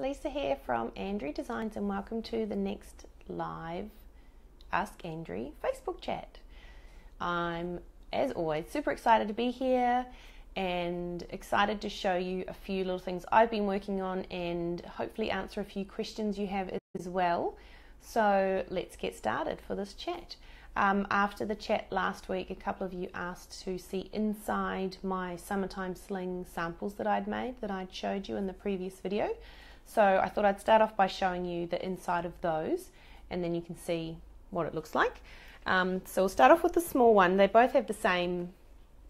Lisa here from Andrie Designs and welcome to the next live Ask Andrie Facebook chat. I'm, as always, super excited to be here and excited to show you a few little things I've been working on and hopefully answer a few questions you have as well. So let's get started for this chat. After the chat last week, a couple of you asked to see inside my Summertime Sling samples that I'd made, that I'd showed you in the previous video. So I thought I'd start off by showing you the inside of those, and then you can see what it looks like. So we'll start off with the small one. They both have the same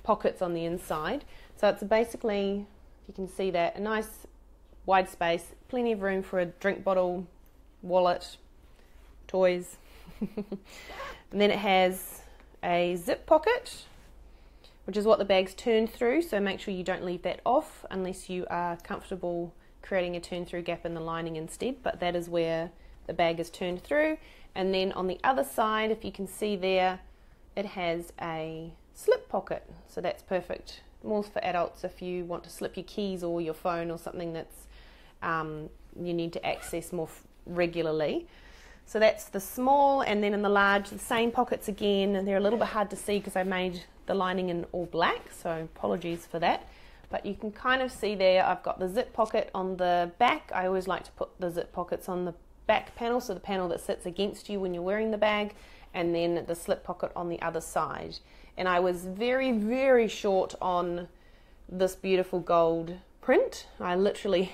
pockets on the inside. So it's basically, if you can see that, a nice wide space, plenty of room for a drink bottle, wallet, toys. And then it has a zip pocket, which is what the bag's turned through, so make sure you don't leave that off unless you are comfortable creating a turn through gap in the lining instead, but that is where the bag is turned through. And then on the other side, if you can see there, it has a slip pocket, so that's perfect. More for adults if you want to slip your keys or your phone or something that's you need to access more regularly. So that's the small, and then in the large, the same pockets again, and they're a little bit hard to see because I made the lining in all black, so apologies for that. But you can kind of see there, I've got the zip pocket on the back. I always like to put the zip pockets on the back panel, so the panel that sits against you when you're wearing the bag, and then the slip pocket on the other side. And I was very, very short on this beautiful gold print. I literally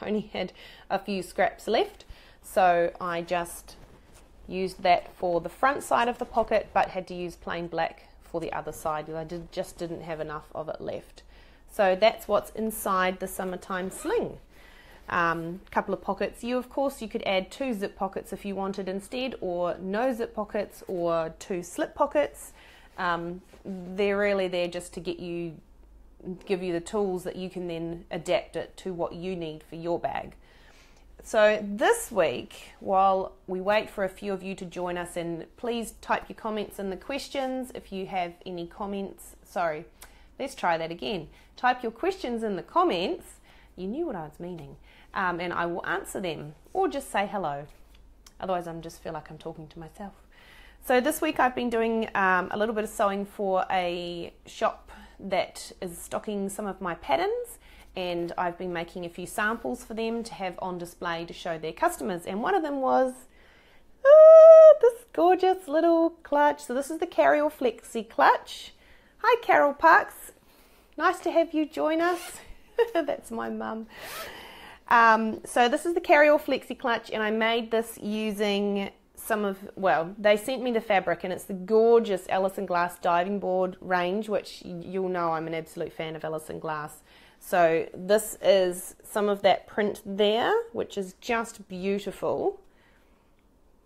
only had a few scraps left. So I just used that for the front side of the pocket, but had to use plain black for the other side because I just didn't have enough of it left. So that's what's inside the Summertime Sling. Couple of pockets. Of course, you could add 2 zip pockets if you wanted instead, or no zip pockets, or 2 slip pockets. They're really there just to give you the tools that you can then adapt it to what you need for your bag. So this week, while we wait for a few of you to join us, and please type your comments in the questions if you have any comments. Sorry, let's try that again. Type your questions in the comments. You knew what I was meaning. And I will answer them, or just say hello. Otherwise, I just feel like I'm talking to myself. So this week I've been doing a little bit of sewing for a shop that is stocking some of my patterns. And I've been making a few samples for them to have on display to show their customers. And one of them was this gorgeous little clutch. So this is the Carrier Flexi clutch. Hi Carol Parks, nice to have you join us. That's my mum. So this is the Carrier Flexi clutch, and I made this using they sent me the fabric, and it's the gorgeous Alice & Glass diving board range, which you'll know I'm an absolute fan of Alice & Glass. So this is some of that print there, which is just beautiful.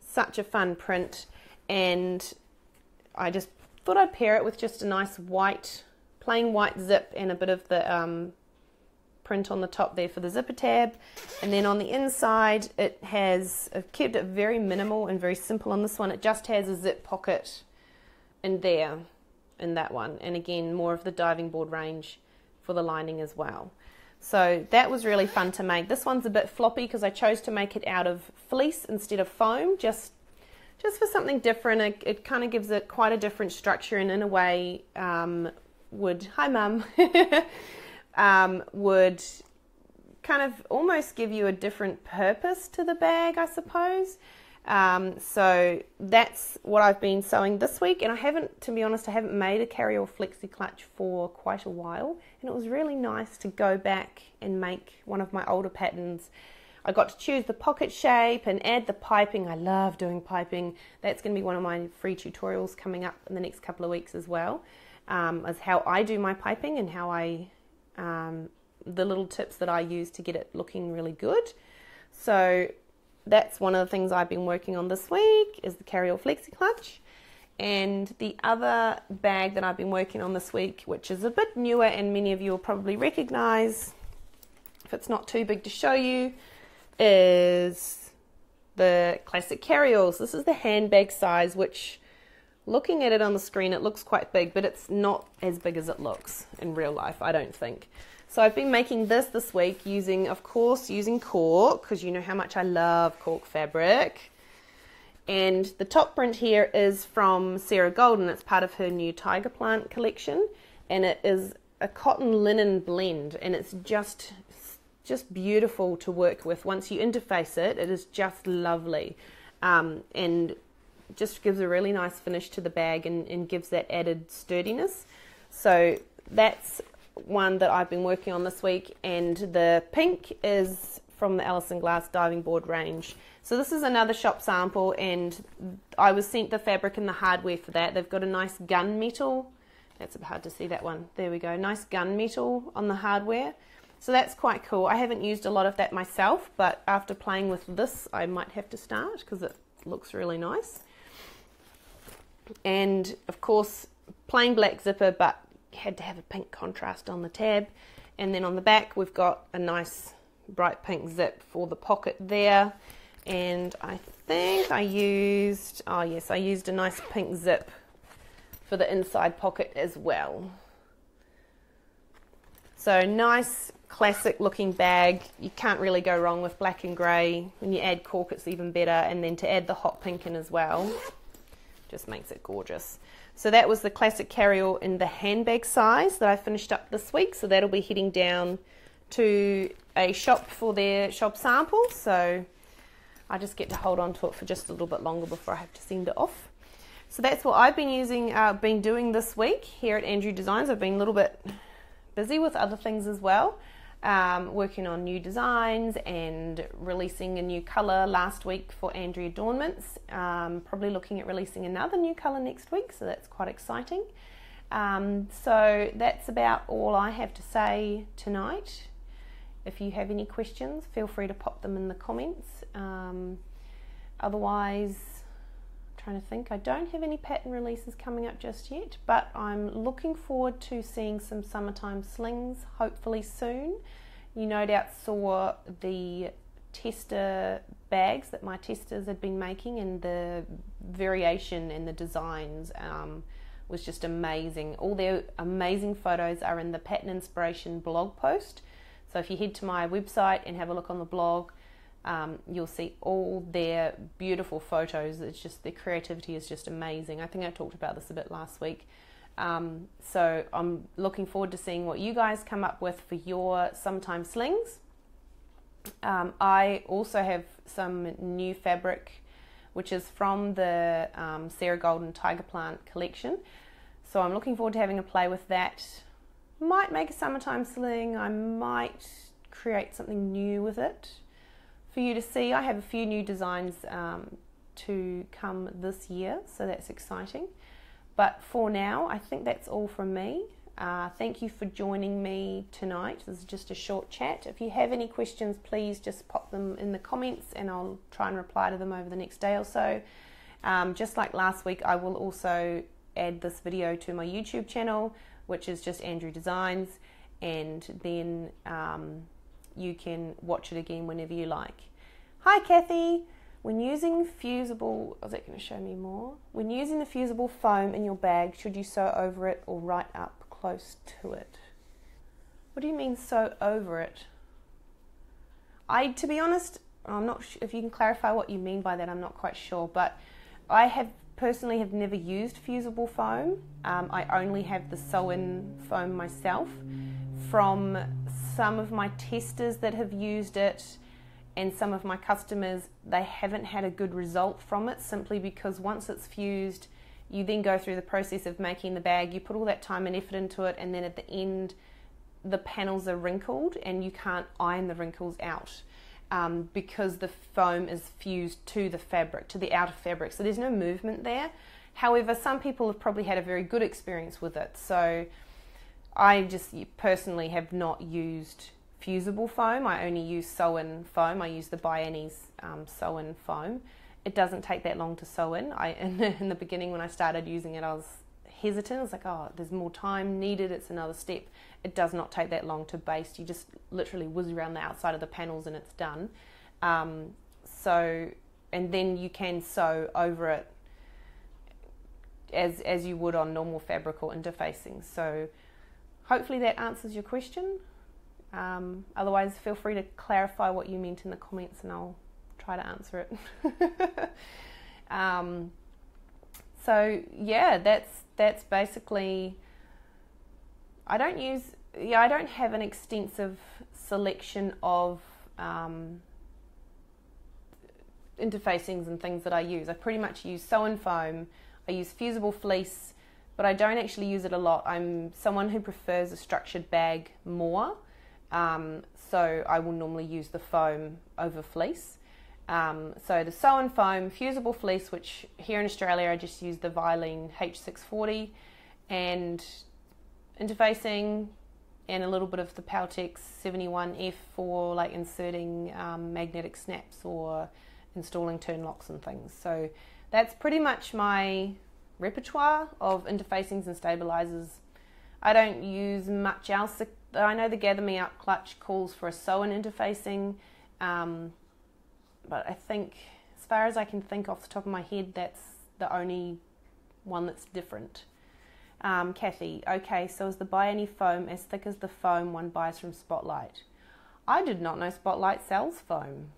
Such a fun print. And I just thought I'd pair it with just a nice plain white zip and a bit of the print on the top there for the zipper tab. And then on the inside, I've kept it very minimal and very simple on this one. It just has a zip pocket in there, in that one. And again, more of the diving board range for the lining as well. So that was really fun to make. This one's a bit floppy because I chose to make it out of fleece instead of foam, just for something different. It kind of gives it quite a different structure, and in a way would would kind of almost give you a different purpose to the bag, I suppose. So that's what I've been sewing this week, and to be honest, I haven't made a Carrier Flexi clutch for quite a while, and it was really nice to go back and make one of my older patterns. I got to choose the pocket shape and add the piping. I love doing piping. That's going to be one of my free tutorials coming up in the next couple of weeks as well, as how I do my piping and how the little tips that I use to get it looking really good. So that's one of the things I've been working on this week, is the Carrier Flexi clutch. And the other bag that I've been working on this week, which is a bit newer and many of you will probably recognize if it's not too big to show you, is the classic carryalls. This is the handbag size, which looking at it on the screen, it looks quite big, but it's not as big as it looks in real life, I don't think. So I've been making this week using, of course, using cork, because you know how much I love cork fabric. And the top print here is from Sarah Golden. It's part of her new Tiger Plant collection, and it is a cotton linen blend, and it's just beautiful to work with. Once you interface it, it is just lovely, and just gives a really nice finish to the bag and gives that added sturdiness. So that's one that I've been working on this week, and the pink is from the Alison Glass diving board range. So this is another shop sample, and I was sent the fabric and the hardware for that. They've got a nice gunmetal, that's a bit hard to see that one, there we go, nice gunmetal on the hardware. So that's quite cool. I haven't used a lot of that myself, but after playing with this, I might have to start because it looks really nice. And of course, plain black zipper, but had to have a pink contrast on the tab. And then on the back, we've got a nice bright pink zip for the pocket there. And I think I used, oh yes, I used a nice pink zip for the inside pocket as well. So nice classic looking bag. You can't really go wrong with black and grey. When you add cork, it's even better, and then to add the hot pink in as well just makes it gorgeous. So that was the classic carry-all in the handbag size that I finished up this week. So that'll be heading down to a shop for their shop sample, so I just get to hold on to it for just a little bit longer before I have to send it off. So that's what I've been doing this week here at Andrie Designs. I've been a little bit busy with other things as well, working on new designs and releasing a new colour last week for Andrie Adornments. Probably looking at releasing another new colour next week, so that's quite exciting. So that's about all I have to say tonight. If you have any questions, feel free to pop them in the comments. Otherwise, trying to think, I don't have any pattern releases coming up just yet, but I'm looking forward to seeing some Summertime Slings hopefully soon. You no doubt saw the tester bags that my testers had been making, and the variation and the designs was just amazing. All their amazing photos are in the Pattern Inspiration blog post. So if you head to my website and have a look on the blog, you'll see all their beautiful photos. It's just, their creativity is just amazing. I think I talked about this a bit last week. So I'm looking forward to seeing what you guys come up with for your Summertime Slings. I also have some new fabric, which is from the Sarah Golden Tiger Plant collection. So I'm looking forward to having a play with that. Might make a Summertime Sling. I might create something new with it for you to see. I have a few new designs to come this year, so that's exciting. But for now, I think that's all from me. Thank you for joining me tonight. This is just a short chat. If you have any questions, please just pop them in the comments and I'll try and reply to them over the next day or so. Just like last week, I will also add this video to my YouTube channel, which is just Andrie Designs, and then you can watch it again whenever you like. Hi Kathy! When using fusible, is that going to show me more? When using the fusible foam in your bag, should you sew over it or right up close to it? What do you mean sew over it? To be honest, I'm not sure if you can clarify what you mean by that. I'm not quite sure, but I personally have never used fusible foam. I only have the sew-in foam myself. From some of my testers that have used it and some of my customers, they haven't had a good result from it, simply because once it's fused, you then go through the process of making the bag, you put all that time and effort into it, and then at the end the panels are wrinkled and you can't iron the wrinkles out because the foam is fused to the fabric, to the outer fabric, so there's no movement there. However, some people have probably had a very good experience with it, so I just personally have not used fusible foam. I only use sew-in foam. I use the Biennies sew-in foam. It doesn't take that long to sew in. In the beginning when I started using it, I was hesitant. I was like, oh, there's more time needed, it's another step. It does not take that long to baste. You just literally whiz around the outside of the panels and it's done. And then you can sew over it as you would on normal fabric or interfacing. So hopefully that answers your question. Otherwise, feel free to clarify what you meant in the comments and I'll try to answer it. So yeah, that's basically, I don't have an extensive selection of interfacings and things that I use. I pretty much use sew and foam, I use fusible fleece, but I don't actually use it a lot. I'm someone who prefers a structured bag more, so I will normally use the foam over fleece. So the sew and foam, fusible fleece, which here in Australia I just use the Vilene H640, and interfacing, and a little bit of the Powtex 71F for like inserting magnetic snaps or installing turn locks and things. So that's pretty much my repertoire of interfacings and stabilizers. I don't use much else. I know the Gather Me Up clutch calls for a sew-in interfacing, but I think, as far as I can think off the top of my head, that's the only one that's different. Kathy, okay, so is the Buy Any foam as thick as the foam one buys from Spotlight? I did not know Spotlight sells foam.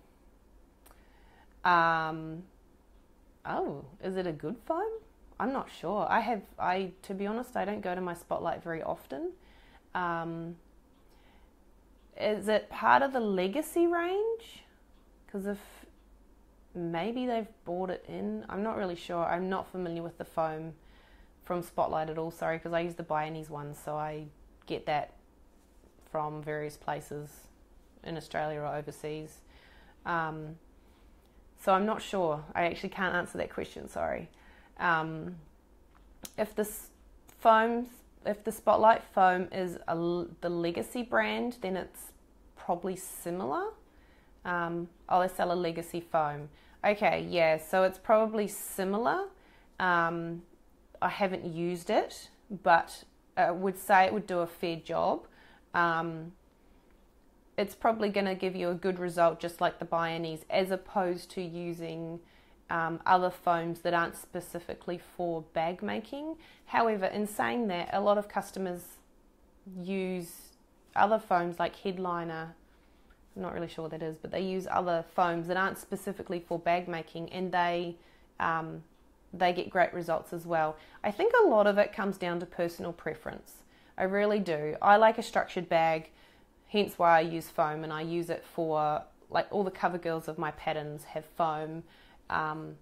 Oh, is it a good foam? I'm not sure. To be honest, I don't go to my Spotlight very often. Is it part of the Legacy range? Because if maybe they've brought it in, I'm not really sure. I'm not familiar with the foam from Spotlight at all, sorry, because I use the Buy Any's one, so I get that from various places in Australia or overseas. So I'm not sure. I actually can't answer that question, sorry. If the Spotlight foam is the Legacy brand, then it's probably similar. They sell a Legacy foam. Okay, yeah, so it's probably similar. I haven't used it, but I would say it would do a fair job. It's probably going to give you a good result, just like the Buy Any's, as opposed to using other foams that aren't specifically for bag making. However, in saying that, a lot of customers use other foams like Headliner. I'm not really sure what that is, but they use other foams that aren't specifically for bag making, and they get great results as well. I think a lot of it comes down to personal preference. I really do. I like a structured bag, hence why I use foam, and I use it for, like, all the cover girls of my patterns have foam, and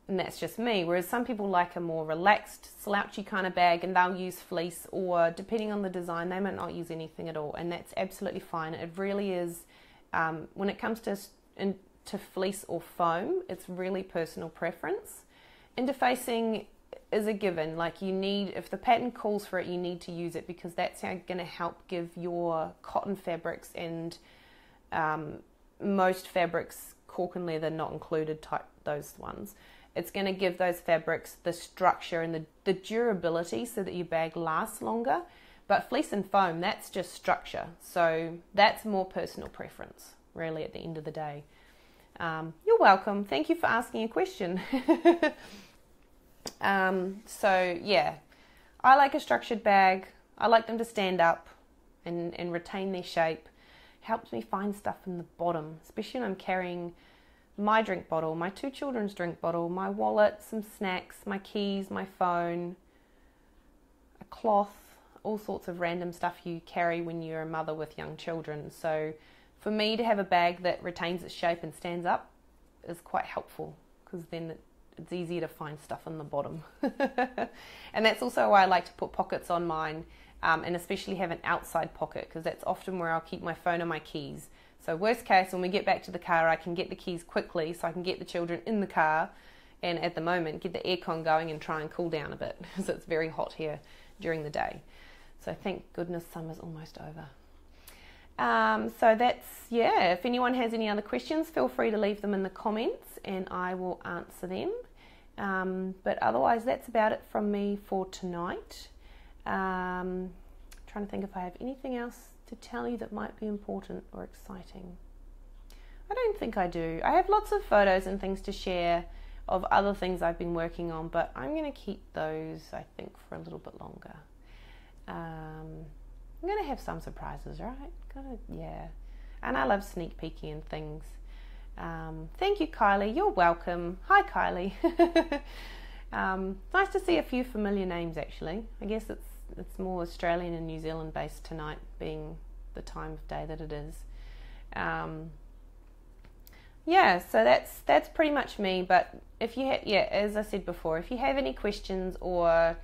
that's just me. Whereas some people like a more relaxed, slouchy kind of bag, and they'll use fleece, or depending on the design, they might not use anything at all, and that's absolutely fine. It really is, when it comes to fleece or foam, it's really personal preference. Interfacing is a given. Like, you need, if the pattern calls for it, you need to use it, because that's going to help give your cotton fabrics and most fabrics, cork and leather not included type, those ones, it's going to give those fabrics the structure and the durability so that your bag lasts longer. But fleece and foam, that's just structure, so that's more personal preference, really, at the end of the day. You're welcome. Thank you for asking a question. So yeah, I like a structured bag. I like them to stand up and retain their shape. Helps me find stuff in the bottom, especially when I'm carrying my drink bottle, my two children's drink bottle, my wallet, some snacks, my keys, my phone, a cloth, all sorts of random stuff you carry when you're a mother with young children. So for me to have a bag that retains its shape and stands up is quite helpful, because then it's easier to find stuff in the bottom. And that's also why I like to put pockets on mine, and especially have an outside pocket, because that's often where I'll keep my phone and my keys. So worst case, when we get back to the car, I can get the keys quickly, so I can get the children in the car, and at the moment get the aircon going and try and cool down a bit, because it's very hot here during the day. So thank goodness summer's almost over. So that's, yeah, if anyone has any other questions, feel free to leave them in the comments and I will answer them. But otherwise, that's about it from me for tonight. Trying to think if I have anything else to tell you that might be important or exciting. I don't think I do. I have lots of photos and things to share of other things I've been working on, but I'm going to keep those, I think, for a little bit longer. I'm going to have some surprises, right? Yeah. And I love sneak peeking and things. Thank you, Kylie. You're welcome. Hi, Kylie. Nice to see a few familiar names, actually. I guess it's more Australian and New Zealand based tonight, being the time of day that it is. Yeah, so that's pretty much me. But if you as I said before, if you have any questions or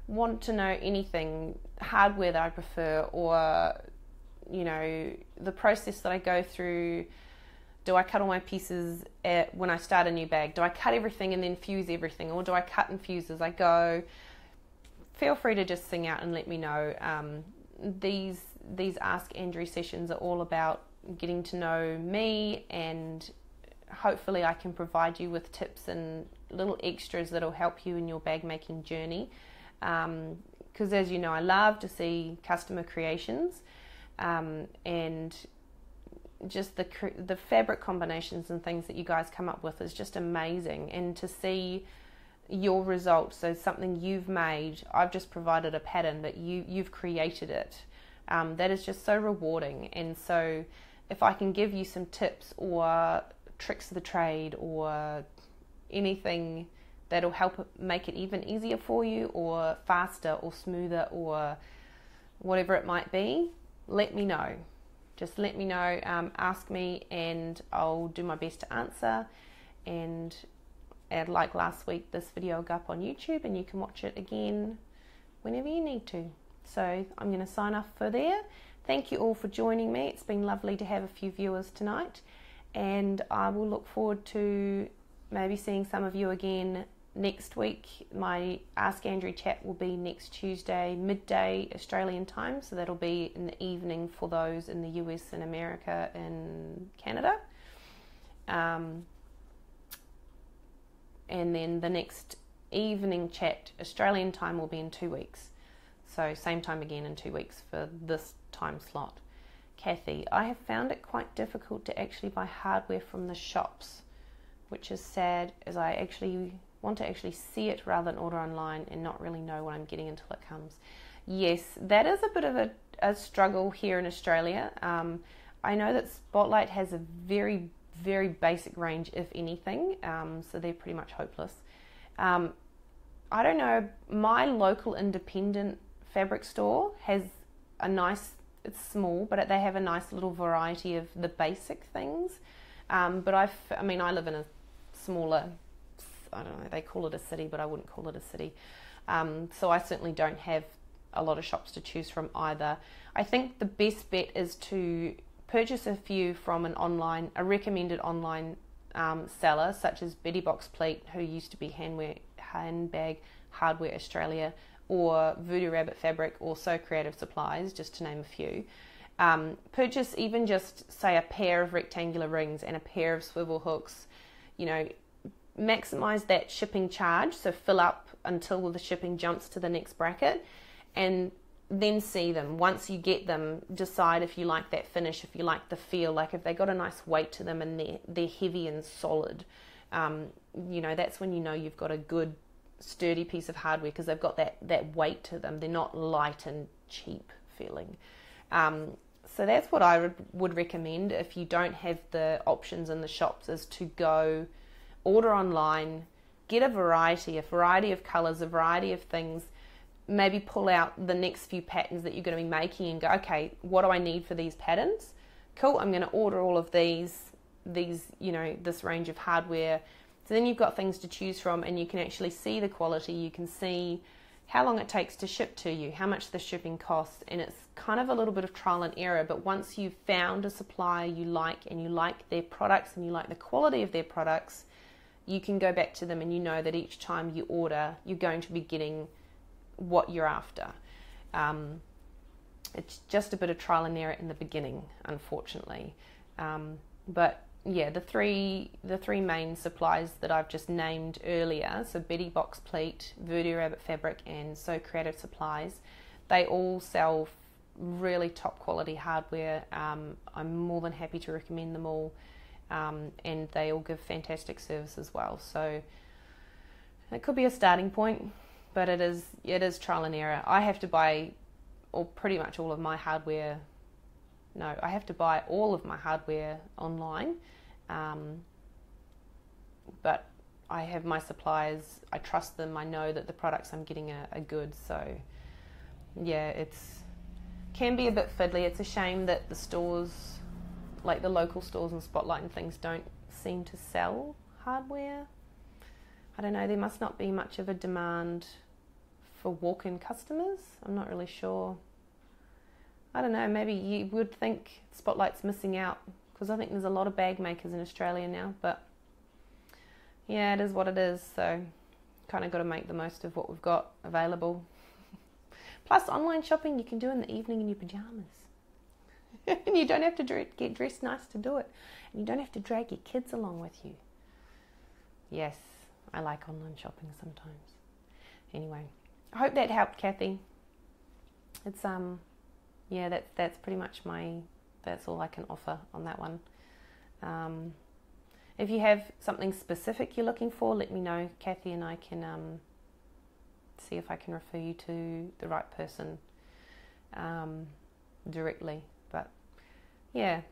want to know anything, hardware that I prefer, or the process that I go through, do I cut all my pieces when I start a new bag? Do I cut everything and then fuse everything, or do I cut and fuse as I go? Feel free to just sing out and let me know. These Ask Andrie sessions are all about getting to know me, and hopefully I can provide you with tips and little extras that'll help you in your bag making journey. Because as you know, I love to see customer creations, and just the fabric combinations and things that you guys come up with is just amazing. And to see your results, so something you've made, I've just provided a pattern, but you've created it. That is just so rewarding. And so if I can give you some tips or tricks of the trade or anything that'll help make it even easier for you, or faster or smoother or whatever it might be, let me know. Just let me know, ask me, and I'll do my best to answer. And like last week, this video will go up on YouTube and you can watch it again whenever you need to. So I'm going to sign off for there. Thank you all for joining me. It's been lovely to have a few viewers tonight, and I will look forward to maybe seeing some of you again next week. My Ask Andrie chat will be next Tuesday, midday Australian time, so that'll be in the evening for those in the US and America and Canada. And then the next evening chat, Australian time, will be in 2 weeks. So same time again in 2 weeks for this time slot. Kathy, I have found it quite difficult to actually buy hardware from the shops, which is sad, as I actually want to actually see it rather than order online and not really know what I'm getting until it comes. Yes, that is a bit of a struggle here in Australia. I know that Spotlight has a very, very basic range, if anything, so they're pretty much hopeless. I don't know, my local independent fabric store has a nice, it's small, but they have a nice little variety of the basic things. But I live in a smaller, I don't know, they call it a city, but I wouldn't call it a city. So I certainly don't have a lot of shops to choose from either. I think the best bet is to purchase a few from a recommended online seller, such as Betty Box Pleat, who used to be Handbag Hardware Australia, or Voodoo Rabbit Fabric, or So Creative Supplies, just to name a few. Purchase even just, say, a pair of rectangular rings and a pair of swivel hooks. Maximize that shipping charge, so fill up until the shipping jumps to the next bracket, and then see them. Once you get them, decide if you like that finish, if you like the feel, like if they got a nice weight to them and they're heavy and solid. That's when you know you've got a good sturdy piece of hardware, because they've got that weight to them. They're not light and cheap feeling. So that's what I would recommend if you don't have the options in the shops, is to go order online, get a variety of colours, a variety of things, maybe pull out the next few patterns that you're going to be making and go, okay, what do I need for these patterns? Cool, I'm going to order all of these, this range of hardware. So then you've got things to choose from, and you can actually see the quality, you can see how long it takes to ship to you, how much the shipping costs, and it's kind of a little bit of trial and error. But once you've found a supplier you like, and you like their products and you like the quality of their products, you can go back to them and you know that each time you order, you're going to be getting what you're after. It's just a bit of trial and error in the beginning, unfortunately. But yeah, the three main supplies that I've just named earlier, so Betty Box Pleat, Voodoo Rabbit Fabric, and So Creative Supplies, they all sell really top quality hardware. I'm more than happy to recommend them all, and they all give fantastic service as well. So It could be a starting point, but it is trial and error. I have to buy pretty much all of my hardware. No, I have to buy all of my hardware online, but I have my suppliers. I trust them. I know that the products I'm getting are good. So yeah, it's can be a bit fiddly. It's a shame that the stores, like the local stores and Spotlight and things, don't seem to sell hardware. I don't know, there must not be much of a demand for walk-in customers. I'm not really sure. I don't know, maybe you would think Spotlight's missing out, because I think there's a lot of bag makers in Australia now, but yeah, it is what it is, so kind of got to make the most of what we've got available. Plus, online shopping you can do in the evening in your pajamas. And you don't have to get dressed nice to do it. And you don't have to drag your kids along with you. Yes, I like online shopping sometimes. Anyway, I hope that helped, Kathy. It's yeah, that's pretty much that's all I can offer on that one. If you have something specific you're looking for, let me know, Kathy, and I can see if I can refer you to the right person directly. But yeah,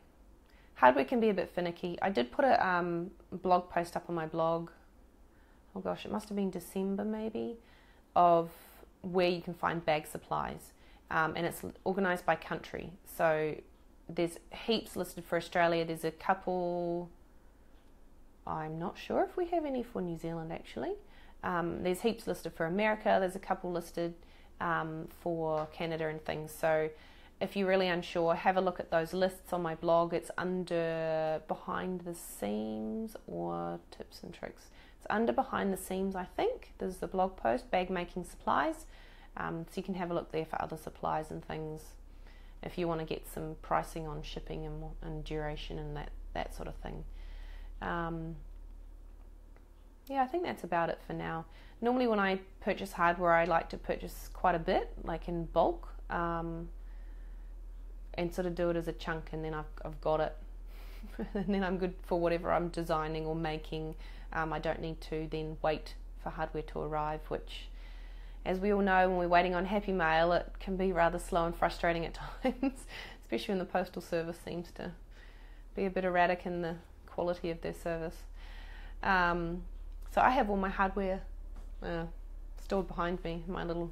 hardware can be a bit finicky. I did put a blog post up on my blog, oh gosh, it must have been December maybe, of where you can find bag supplies, and it's organised by country. So there's heaps listed for Australia. There's a couple, I'm not sure if we have any for New Zealand actually. There's heaps listed for America. There's a couple listed for Canada and things. So if you're really unsure, have a look at those lists on my blog. It's under Behind the Seams or Tips and Tricks. It's under Behind the Seams, I think. There's the blog post, Bag Making Supplies. So you can have a look there for other supplies and things if you want to get some pricing on shipping and duration and that sort of thing. Yeah, I think that's about it for now. Normally when I purchase hardware, I like to purchase quite a bit, like in bulk, and sort of do it as a chunk, and then I've got it. And then I'm good for whatever I'm designing or making. I don't need to then wait for hardware to arrive, which, as we all know, when we're waiting on Happy Mail, it can be rather slow and frustrating at times, especially when the postal service seems to be a bit erratic in the quality of their service. So I have all my hardware stored behind me, my little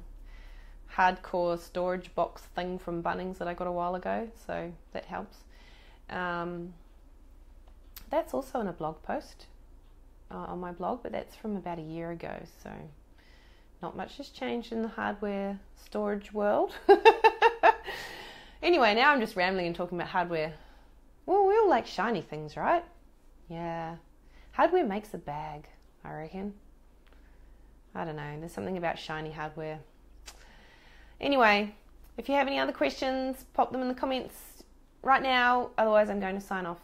hardcore storage box thing from Bunnings that I got a while ago, so that helps. That's also in a blog post on my blog, but that's from about a year ago, so not much has changed in the hardware storage world. Anyway, now I'm just rambling and talking about hardware. Well, we all like shiny things, right? Yeah. Hardware makes a bag, I reckon. I don't know, there's something about shiny hardware. Anyway, if you have any other questions, pop them in the comments right now, otherwise I'm going to sign off.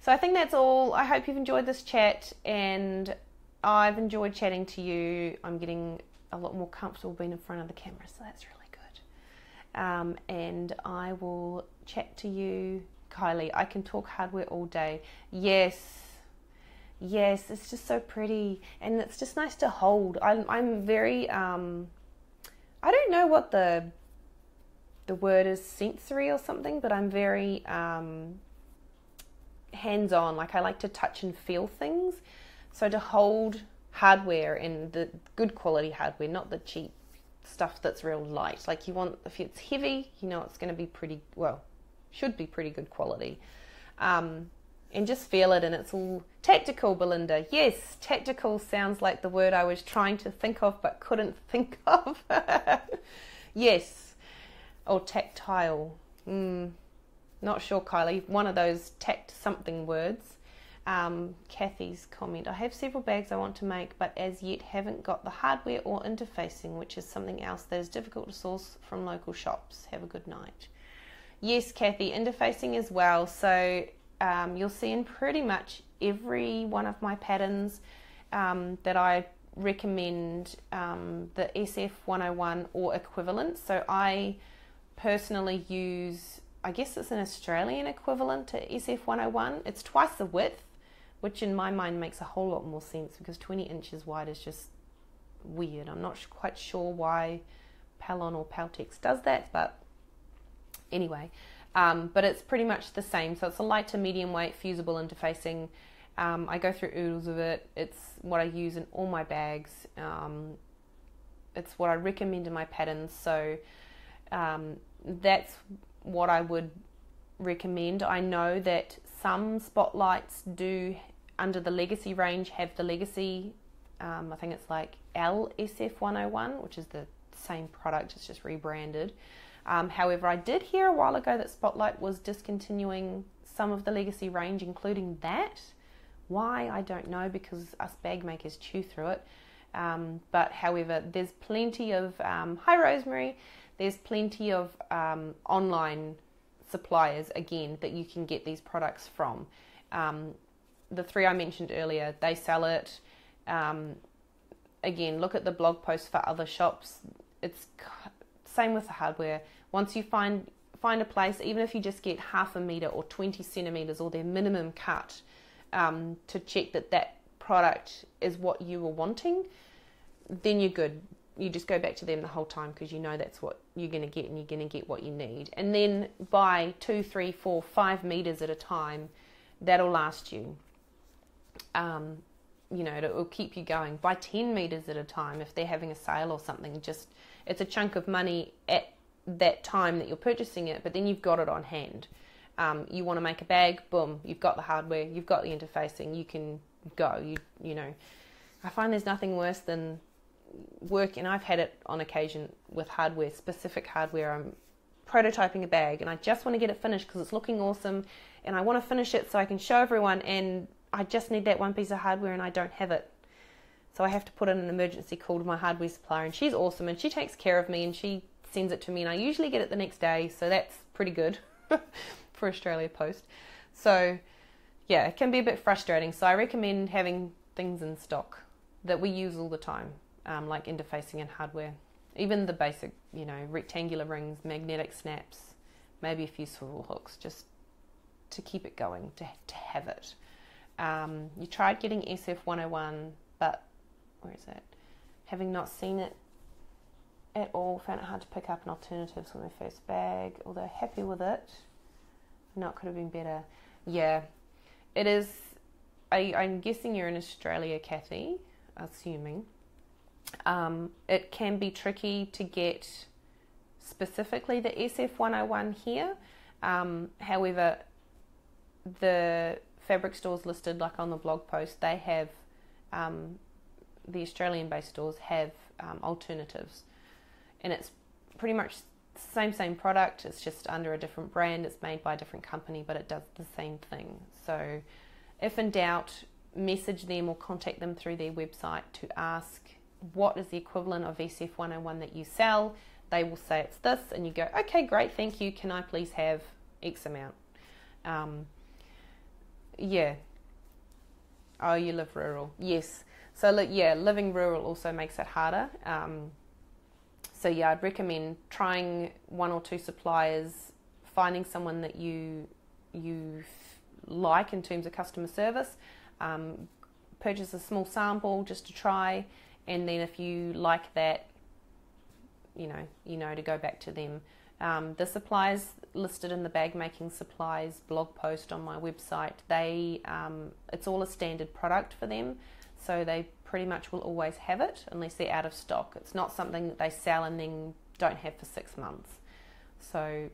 So I think that's all. I hope you've enjoyed this chat, and I've enjoyed chatting to you. I'm getting a lot more comfortable being in front of the camera, so that's really good. And I will chat to you, Kylie. I can talk hardware all day. Yes, it's just so pretty, and it's just nice to hold. I'm very I don't know what the word is, sensory or something, but I'm very hands-on. Like, I like to touch and feel things, so to hold hardware, and the good quality hardware, not the cheap stuff that's real light. Like, you want, if it's heavy, you know it's going to be pretty, well, should be pretty good quality, and just feel it. And it's all tactical, Belinda. Yes, tactical sounds like the word I was trying to think of but couldn't think of. Yes, or tactile. Not sure, Kylie. One of those tact something words. Kathy's comment: I have several bags I want to make, but as yet haven't got the hardware or interfacing, which is something else that is difficult to source from local shops. Have a good night. Yes, Kathy, interfacing as well. So you'll see in pretty much every one of my patterns that I recommend the SF101 or equivalent. So I personally use, I guess it's an Australian equivalent to SF101. It's twice the width, which in my mind makes a whole lot more sense because 20 inches wide is just weird. I'm not quite sure why Pallon or Peltex does that, but anyway, but it's pretty much the same. So it's a light to medium weight fusible interfacing. I go through oodles of it. It's what I use in all my bags. It's what I recommend in my patterns. So that's what I would recommend. I know that some spotlights do, under the Legacy range, have the Legacy, I think it's like LSF101, which is the same product, it's just rebranded. However, I did hear a while ago that Spotlight was discontinuing some of the Legacy range, including that. Why, I don't know, because us bag makers chew through it. But however, there's plenty of, hi Rosemary, there's plenty of online suppliers, again, that you can get these products from. The three I mentioned earlier, they sell it. Again, look at the blog posts for other shops. It's same with the hardware. Once you find a place, even if you just get 0.5 meter or 20 centimeters or their minimum cut, to check that that product is what you were wanting, then you're good. You just go back to them the whole time because you know that's what you're going to get and you're going to get what you need. And then buy 2, 3, 4, 5 meters at a time. That'll last you. You know, it will keep you going. Buy 10 meters at a time if they're having a sale or something. Just, it's a chunk of money at that time that you're purchasing it, but then you've got it on hand. You want to make a bag, boom, you've got the hardware, you've got the interfacing, you can go. You know, I find there's nothing worse than work, and I've had it on occasion with hardware, specific hardware. I'm prototyping a bag and I just want to get it finished because it's looking awesome and I want to finish it so I can show everyone, and I just need that one piece of hardware and I don't have it. So I have to put in an emergency call to my hardware supplier, and she's awesome and she takes care of me and she sends it to me, and I usually get it the next day, so that's pretty good for Australia Post. So yeah, it can be a bit frustrating. So I recommend having things in stock that we use all the time, like interfacing and hardware. Even the basic, you know, rectangular rings, magnetic snaps, maybe a few swivel hooks, just to keep it going, to have it. You tried getting SF101, but where is it? Having not seen it at all, found it hard to pick up an alternative for my first bag, although happy with it. I know it could have been better. Yeah, it is. I'm guessing you're in Australia, Kathy, assuming. It can be tricky to get specifically the SF101 here. However, the fabric stores listed, like on the blog post, they have, the Australian-based stores have alternatives, and it's pretty much the same product. It's just under a different brand. It's made by a different company, but it does the same thing. So if in doubt, message them or contact them through their website to ask what is the equivalent of SF101 that you sell. They will say it's this, and you go, okay, great, thank you, can I please have X amount? Yeah. Oh, you live rural. Yes. So look, yeah, living rural also makes it harder. So yeah, I'd recommend trying 1 or 2 suppliers, finding someone that you like in terms of customer service, purchase a small sample just to try, and then if you like that, you know to go back to them. The suppliers listed in the bag making supplies blog post on my website, they it's all a standard product for them, so they pretty much will always have it unless they're out of stock. It's not something that they sell and then don't have for 6 months. So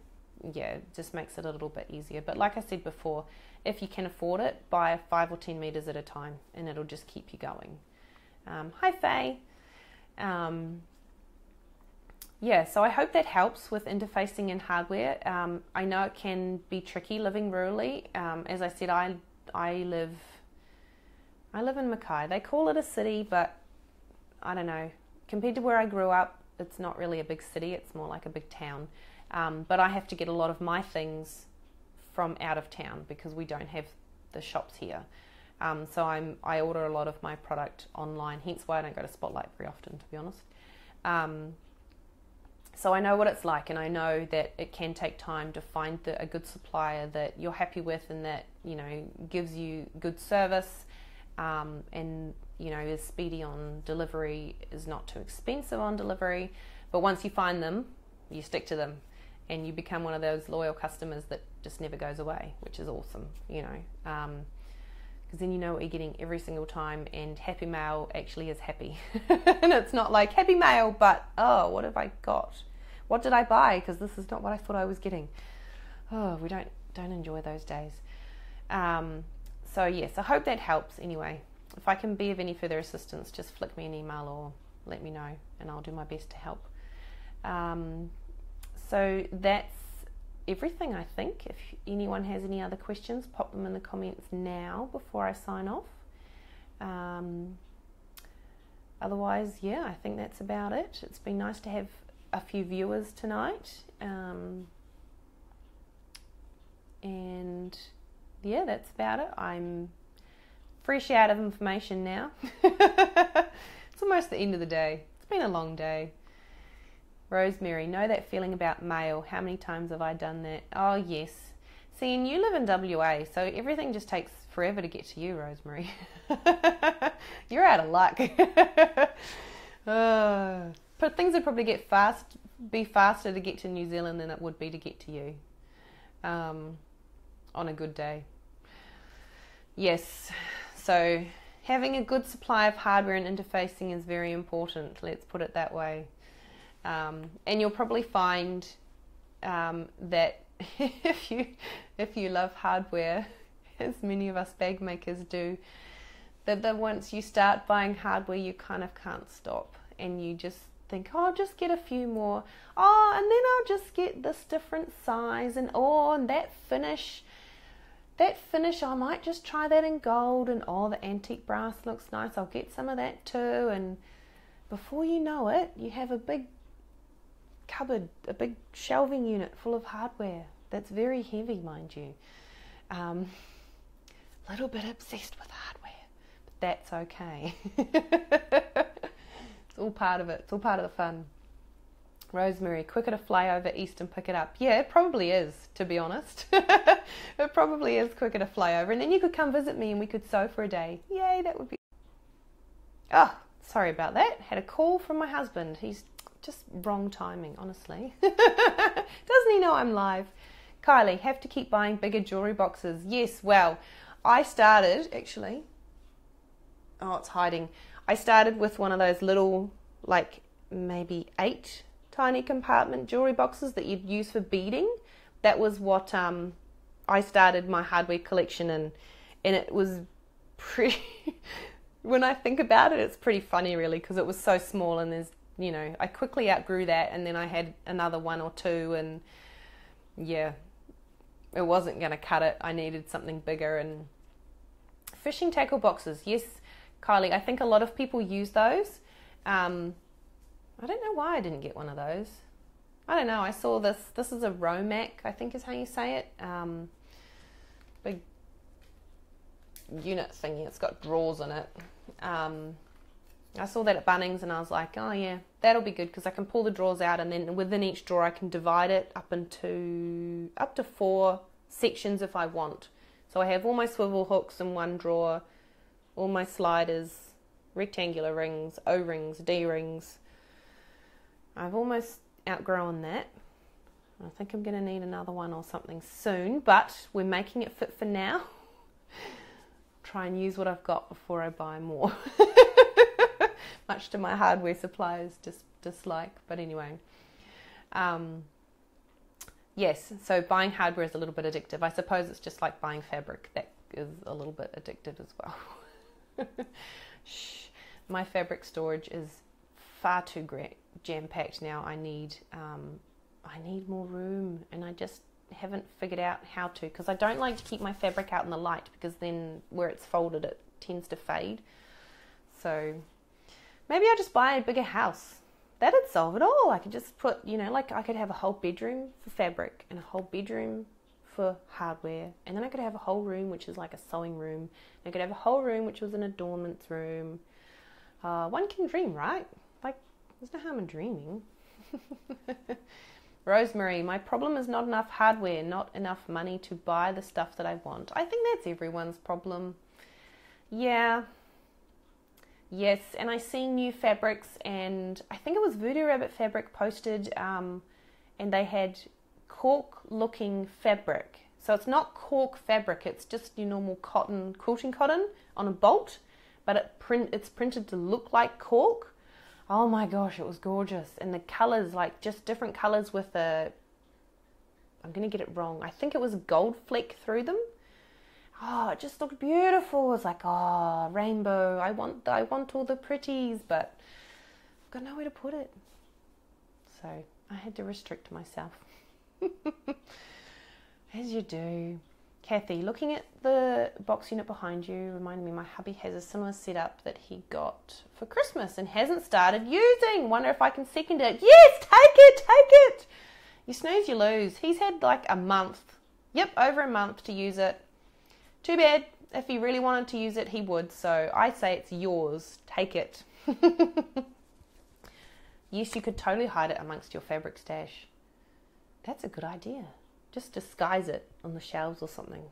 yeah, it just makes it a little bit easier. But like I said before, if you can afford it, buy 5 or 10 meters at a time and it'll just keep you going. Hi Faye. Yeah, so I hope that helps with interfacing and hardware. I know it can be tricky living rurally. As I said, I live in Mackay. They call it a city, but I don't know. Compared to where I grew up, it's not really a big city. It's more like a big town. But I have to get a lot of my things from out of town because we don't have the shops here. So I order a lot of my product online, hence why I don't go to Spotlight very often, to be honest. So I know what it's like, and I know that it can take time to find a good supplier that you're happy with and that, you know, gives you good service, and, you know, is speedy on delivery, is not too expensive on delivery. But once you find them, you stick to them, and you become one of those loyal customers that just never goes away, which is awesome, you know, because then you know what you're getting every single time, and happy mail actually is happy. And it's not like happy mail, but oh, what have I got? What did I buy? Because this is not what I thought I was getting. Oh, we don't enjoy those days. So yes, I hope that helps anyway. If I can be of any further assistance, just flick me an email or let me know, and I'll do my best to help. So that's everything, I think. If anyone has any other questions, pop them in the comments now before I sign off. Otherwise, yeah, I think that's about it. It's been nice to have a few viewers tonight. And yeah, that's about it. I'm fresh out of information now. It's almost the end of the day. It's been a long day. Rosemary, know that feeling about mail. How many times have I done that? Oh, yes. See, and you live in WA, so everything just takes forever to get to you, Rosemary. You're out of luck. But things would probably be faster to get to New Zealand than it would be to get to you on a good day. Yes, so having a good supply of hardware and interfacing is very important, let's put it that way. And you'll probably find that if you love hardware, as many of us bag makers do, that once you start buying hardware, you kind of can't stop, and you just think, oh, I'll just get a few more. Oh, and then I'll just get this different size, and oh, and that finish, I might just try that in gold, and oh, the antique brass looks nice, I'll get some of that too. And before you know it, you have a big cupboard, a big shelving unit full of hardware that's very heavy, mind you. A little bit obsessed with hardware, but that's okay. It's all part of it. It's all part of the fun. Rosemary, quicker to fly over east and pick it up. Yeah, it probably is, to be honest. It probably is quicker to fly over, and then you could come visit me and we could sew for a day. Yay, that would be... Oh, sorry about that. Had a call from my husband. He's just wrong timing, honestly. Doesn't he know I'm live? Kylie, have to keep buying bigger jewellery boxes. Yes, well, I started, actually... Oh, it's hiding. I started with one of those little, like, maybe 8 tiny compartment jewellery boxes that you'd use for beading. That was what I started my hardware collection in. And it was pretty... When I think about it, it's pretty funny, really, because it was so small, and there's, you know, I quickly outgrew that, and then I had another 1 or 2, and yeah, it wasn't going to cut it. I needed something bigger. And fishing tackle boxes, yes, Kylie, I think a lot of people use those. I don't know why I didn't get one of those. I don't know, I saw this is a Romac, I think is how you say it. Big unit thingy, it's got drawers in it. I saw that at Bunnings, and I was like, oh yeah, that'll be good, because I can pull the drawers out, and then within each drawer I can divide it up to 4 sections if I want. So I have all my swivel hooks in one drawer, all my sliders, rectangular rings, O-rings, D-rings. I've almost outgrown that. I think I'm going to need another one or something soon, but we're making it fit for now. Try and use what I've got before I buy more. Much to my hardware suppliers dislike, but anyway. Yes, so buying hardware is a little bit addictive. I suppose it's just like buying fabric. That is a little bit addictive as well. Shh. My fabric storage is far too jam-packed now. I need more room, and I just haven't figured out how to, because I don't like to keep my fabric out in the light, because then where it's folded it tends to fade. So maybe I'll just buy a bigger house. That'd solve it all. I could just put, you know, like I could have a whole bedroom for fabric and a whole bedroom for hardware, and then I could have a whole room which is like a sewing room. I could have a whole room which was an adornments room. One can dream, right? Like, there's no harm in dreaming. Rosemary, my problem is not enough hardware, not enough money to buy the stuff that I want. I think that's everyone's problem. Yeah. Yes, and I see new fabrics, and I think it was Voodoo Rabbit Fabric posted, and they had cork-looking fabric. So it's not cork fabric, it's just your normal cotton, quilting cotton on a bolt, but it's printed to look like cork. Oh my gosh, it was gorgeous. And the colours, like just different colours with I'm going to get it wrong. I think it was a gold fleck through them. Oh, it just looked beautiful. It's like, oh, rainbow. I want all the pretties, but I've got nowhere to put it. So I had to restrict myself. As you do. Kathy, looking at the box unit behind you reminded me my hubby has a similar setup that he got for Christmas and hasn't started using. Wonder if I can second it. Yes, take it. You snooze, you lose. He's had like a month. Yep, over a month to use it. Too bad. If he really wanted to use it, he would. So I say it's yours. Take it. Yes, you could totally hide it amongst your fabric stash. That's a good idea. Just disguise it on the shelves or something.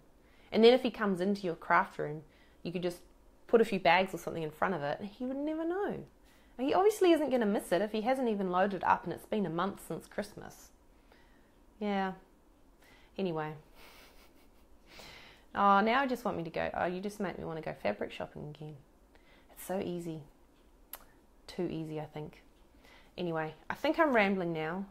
And then if he comes into your craft room, you could just put a few bags or something in front of it and he would never know. He obviously isn't going to miss it if he hasn't even loaded up and it's been a month since Christmas. Yeah. Anyway. Oh, now I just want me to go. Oh, you just make me want to go fabric shopping again. It's so easy. Too easy, I think. Anyway, I think I'm rambling now.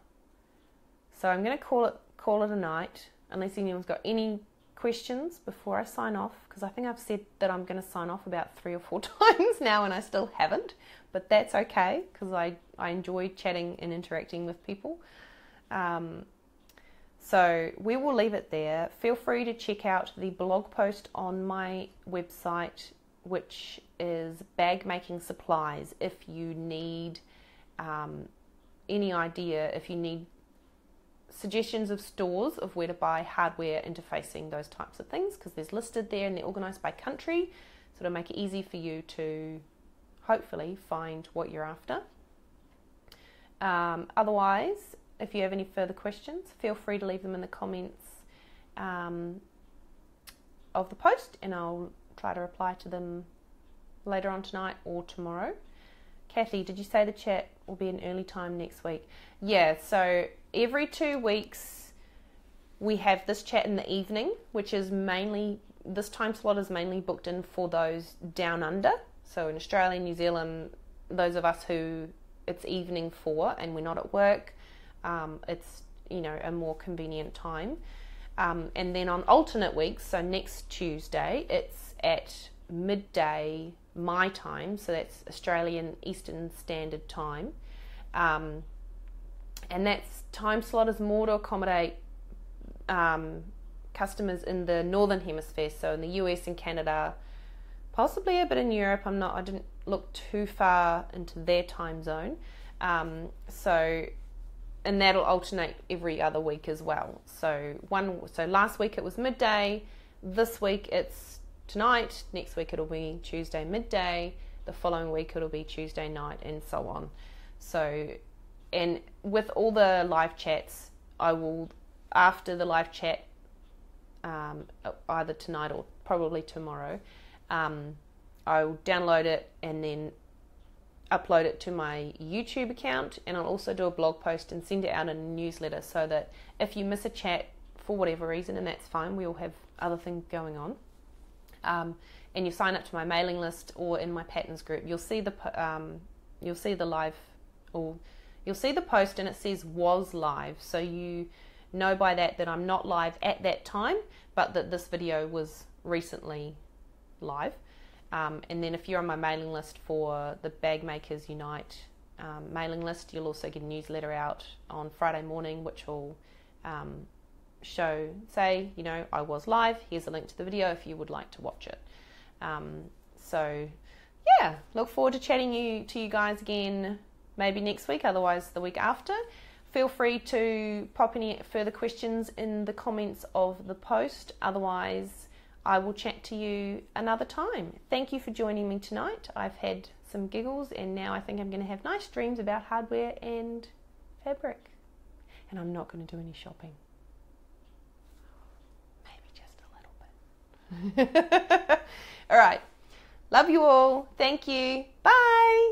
So I'm going to call it a night, unless anyone's got any questions before I sign off, because I think I've said that I'm going to sign off about 3 or 4 times now and I still haven't, but that's okay because I enjoy chatting and interacting with people. So we will leave it there. Feel free to check out the blog post on my website, which is bag making supplies, if you need any idea, if you need suggestions of stores of where to buy hardware, interfacing, those types of things, because there's listed there and they're organised by country, so it'll make it easy for you to hopefully find what you're after. Otherwise, if you have any further questions, feel free to leave them in the comments of the post and I'll try to reply to them later on tonight or tomorrow. Kathy, did you say the chat will be an early time next week? Yeah, so every 2 weeks we have this chat in the evening, which is mainly, this time slot is mainly booked in for those down under. So in Australia, New Zealand, those of us who it's evening for and we're not at work, it's, you know, a more convenient time. And then on alternate weeks, so next Tuesday, it's at midday my time, so that's Australian Eastern Standard Time. And that time slot is more to accommodate customers in the Northern Hemisphere, so in the US and Canada, possibly a bit in Europe. I didn't look too far into their time zone. And that'll alternate every other week as well. So last week it was midday, this week it's tonight, next week it'll be Tuesday midday, the following week it'll be Tuesday night, and so on. So, and with all the live chats, I will, after the live chat, either tonight or probably tomorrow, I'll download it and then upload it to my YouTube account, and I'll also do a blog post and send it out in a newsletter, so that if you miss a chat for whatever reason, and that's fine, we all have other things going on, and you sign up to my mailing list or in my patterns group, you'll see the live, or you'll see the post and it says was live, so you know by that I'm not live at that time, but that this video was recently live. And then if you're on my mailing list for the Bag Makers Unite mailing list, you'll also get a newsletter out on Friday morning, which will say, you know, I was live, here's a link to the video if you would like to watch it. So yeah, look forward to chatting to you guys again maybe next week, otherwise the week after. Feel free to pop any further questions in the comments of the post, otherwise I will chat to you another time. Thank you for joining me tonight. I've had some giggles and now I think I'm going to have nice dreams about hardware and fabric. And I'm not going to do any shopping. Maybe just a little bit. All right. Love you all. Thank you. Bye.